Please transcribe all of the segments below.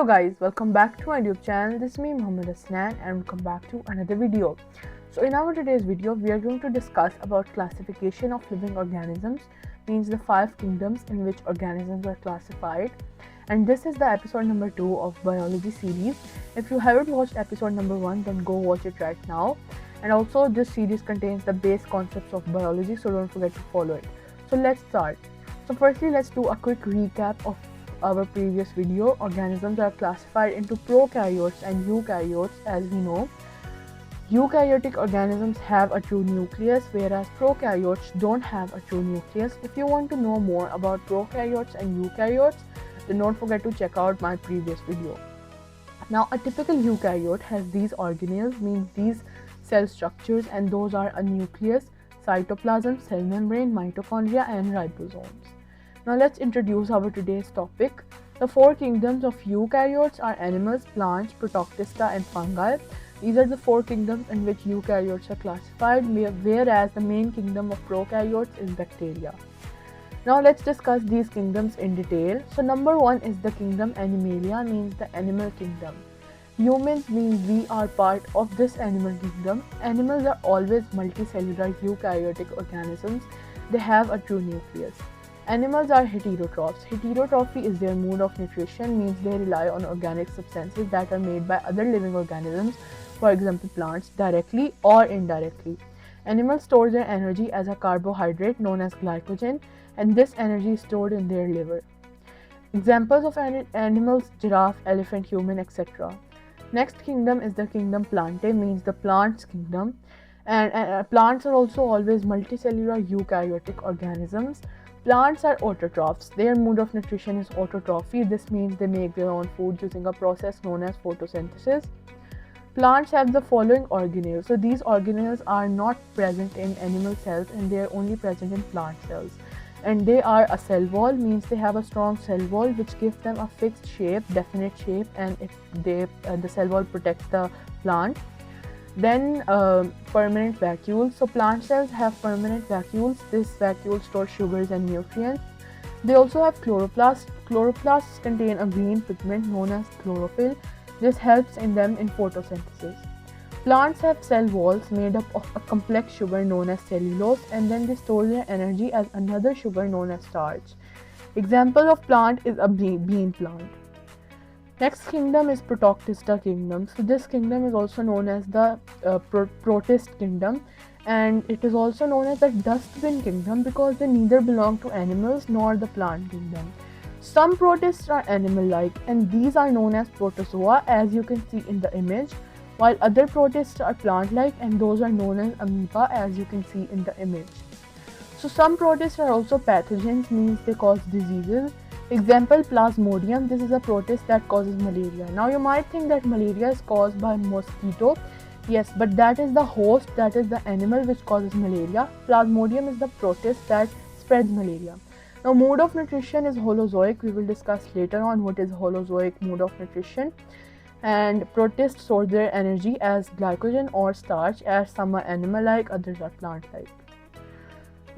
guys, welcome back to my YouTube channel. This is me Muhammad Asnan and welcome back to another video. So in our today's video, we are going to discuss about classification of living organisms, means the 5 kingdoms in which organisms are classified. And this is the episode number 2 of biology series. If you haven't watched episode number 1, then go watch it right now. And also this series contains the base concepts of biology, so don't forget to follow it. So let's start. So firstly, let's do a quick recap of our previous video. Organisms are classified into prokaryotes and eukaryotes. As we know, eukaryotic organisms have a true nucleus, whereas prokaryotes don't have a true nucleus. If you want to know more about prokaryotes and eukaryotes, then don't forget to check out my previous video. Now, a typical eukaryote has these organelles, means these cell structures, and those are a nucleus, cytoplasm, cell membrane, mitochondria, and ribosomes. Now let's introduce our today's topic. The 4 kingdoms of eukaryotes are animals, plants, protoctista, and fungi. These are the 4 kingdoms in which eukaryotes are classified, whereas the main kingdom of prokaryotes is bacteria. Now let's discuss these kingdoms in detail. So number 1 is the kingdom Animalia, means the animal kingdom. Humans means we are part of this animal kingdom. Animals are always multicellular eukaryotic organisms. They have a true nucleus. Animals are heterotrophs. Heterotrophy is their mode of nutrition, means they rely on organic substances that are made by other living organisms, for example plants, directly or indirectly. Animals store their energy as a carbohydrate known as glycogen, and this energy is stored in their liver. Examples of animals: giraffe, elephant, human, etc. Next kingdom is the kingdom Plantae, means the plants kingdom. And plants are also always multicellular eukaryotic organisms. Plants are autotrophs. Their mode of nutrition is autotrophy. This means they make their own food using a process known as photosynthesis. Plants have the following organelles. So these organelles are not present in animal cells and they are only present in plant cells. And they are a cell wall, means they have a strong cell wall which gives them a fixed shape, definite shape, and the cell wall protects the plant. Then permanent vacuoles. So plant cells have permanent vacuoles. This vacuole stores sugars and nutrients. They also have chloroplasts. Chloroplasts contain a green pigment known as chlorophyll. This helps in them in photosynthesis. Plants have cell walls made up of a complex sugar known as cellulose, and then they store their energy as another sugar known as starch. Example of plant is a bean plant. Next kingdom is Protoctista kingdom. So this kingdom is also known as the protist kingdom, and it is also known as the dustbin kingdom because they neither belong to animals nor the plant kingdom. Some protists are animal-like, and these are known as protozoa, as you can see in the image, while other protists are plant-like, and those are known as amoeba, as you can see in the image. So some protists are also pathogens, means they cause diseases. Example, Plasmodium. This is a protist that causes malaria. Now you might think that malaria is caused by mosquito. Yes, but that is the host, that is the animal which causes malaria. Plasmodium is the protist that spreads malaria. Now mode of nutrition is holozoic. We will discuss later on what is holozoic mode of nutrition. And protists store their energy as glycogen or starch, as some are animal-like, others are plant-like.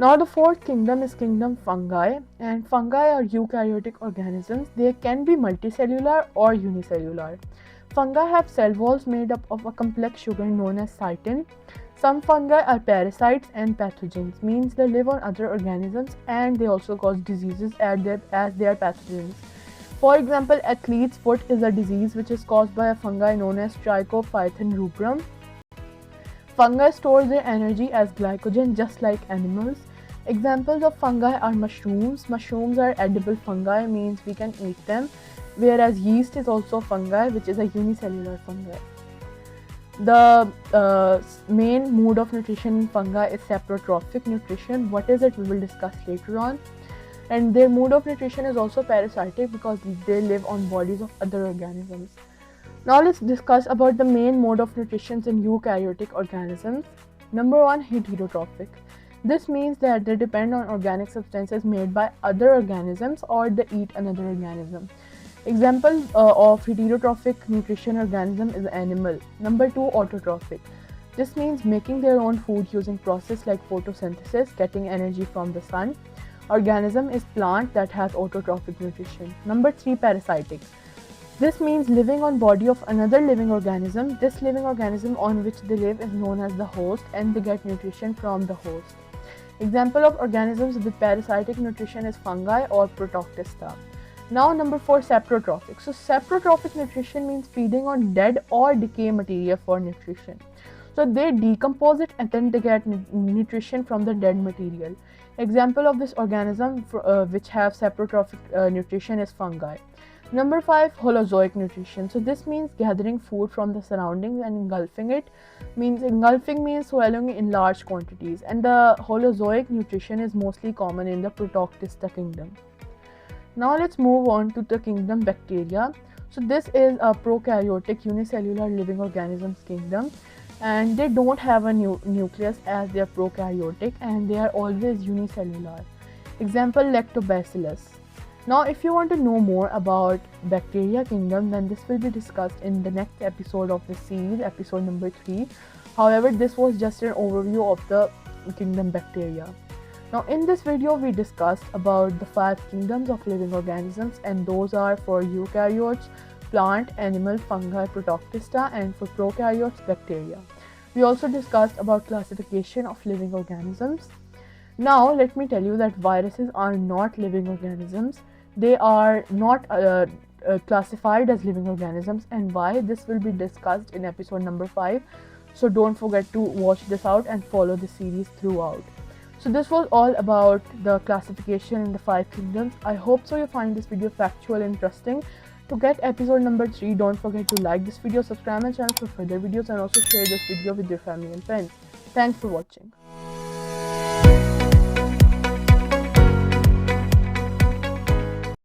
Now the 4th kingdom is kingdom Fungi, and fungi are eukaryotic organisms. They can be multicellular or unicellular. Fungi have cell walls made up of a complex sugar known as chitin. Some fungi are parasites and pathogens, means they live on other organisms and they also cause diseases as they are pathogens. For example, athlete's foot is a disease which is caused by a fungi known as Trichophyton rubrum. Fungi store their energy as glycogen just like animals. Examples of fungi are mushrooms. Mushrooms are edible fungi, means we can eat them, whereas yeast is also fungi, which is a unicellular fungi. The main mode of nutrition in fungi is saprotrophic nutrition. What is it? We will discuss later on. And their mode of nutrition is also parasitic because they live on bodies of other organisms. Now let's discuss about the main mode of nutrition in eukaryotic organisms. Number 1, heterotrophic. This means that they depend on organic substances made by other organisms or they eat another organism. Example of heterotrophic nutrition organism is animal. Number 2, autotrophic. This means making their own food using process like photosynthesis, getting energy from the sun. Organism is plant that has autotrophic nutrition. Number 3, parasitic. This means living on body of another living organism. This living organism on which they live is known as the host, and they get nutrition from the host. Example of organisms with parasitic nutrition is fungi or Protoctista. Now number 4, saprotrophic. So saprotrophic nutrition means feeding on dead or decay material for nutrition. So they decompose it and then they get nutrition from the dead material. Example of this organism which have saprotrophic nutrition is fungi. Number 5, holozoic nutrition. So this means gathering food from the surroundings and engulfing it. Engulfing means swallowing in large quantities, and the holozoic nutrition is mostly common in the Protoctista kingdom. Now let's move on to the kingdom bacteria. So this is a prokaryotic unicellular living organisms kingdom, and they don't have a nucleus as they are prokaryotic, and they are always unicellular. Example, lactobacillus. Now if you want to know more about bacteria kingdom, then this will be discussed in the next episode of this series, episode number 3. However, this was just an overview of the kingdom bacteria. Now in this video we discussed about the 5 kingdoms of living organisms, and those are for eukaryotes, plant, animal, fungi, Protoctista, and for prokaryotes, bacteria. We also discussed about classification of living organisms. Now let me tell you that viruses are not living organisms. They are not classified as living organisms, and why, this will be discussed in episode number 5. So don't forget to watch this out and follow the series throughout. So this was all about the classification in the 5 kingdoms. I hope so you find this video factual and interesting. To get episode number 3, don't forget to like this video, subscribe my channel for further videos, and also share this video with your family and friends. Thanks for watching.